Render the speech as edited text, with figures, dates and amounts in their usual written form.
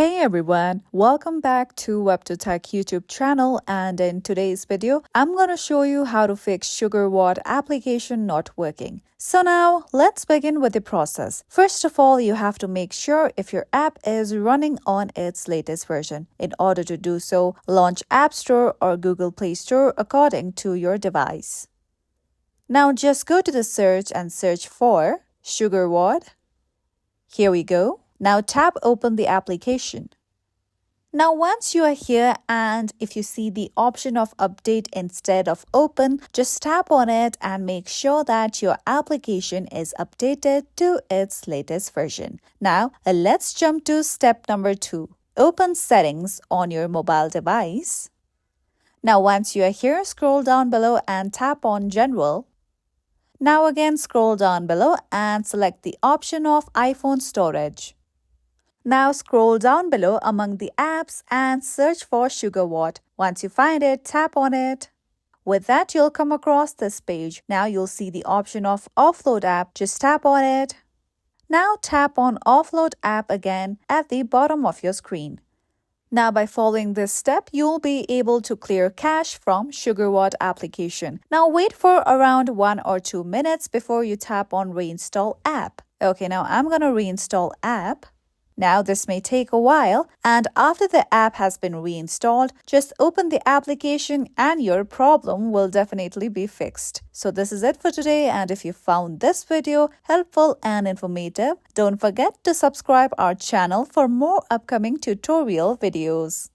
Hey everyone, welcome back to WebToTech YouTube channel, and in today's video, I'm gonna show you how to fix SugarWOD application not working. So now, let's begin with the process. First of all, you have to make sure if your app is running on its latest version. In order to do so, launch App Store or Google Play Store according to your device. Now just go to the search and search for SugarWOD. Here we go. Now tap open the application. Now once you are here and if you see the option of update instead of open, just tap on it and make sure that your application is updated to its latest version. Now let's jump to step number 2. Open settings on your mobile device. Now once you are here, scroll down below and tap on general. Now again scroll down below and select the option of iPhone storage. Now scroll down below among the apps and search for SugarWOD. Once you find it, tap on it. With that, you'll come across this page. Now you'll see the option of Offload app. Just tap on it. Now tap on Offload app again at the bottom of your screen. Now by following this step, you'll be able to clear cache from SugarWOD application. Now wait for around 1 or 2 minutes before you tap on Reinstall app. Okay, now I'm gonna reinstall app. Now this may take a while, and after the app has been reinstalled, just open the application and your problem will definitely be fixed. So this is it for today, and if you found this video helpful and informative, don't forget to subscribe our channel for more upcoming tutorial videos.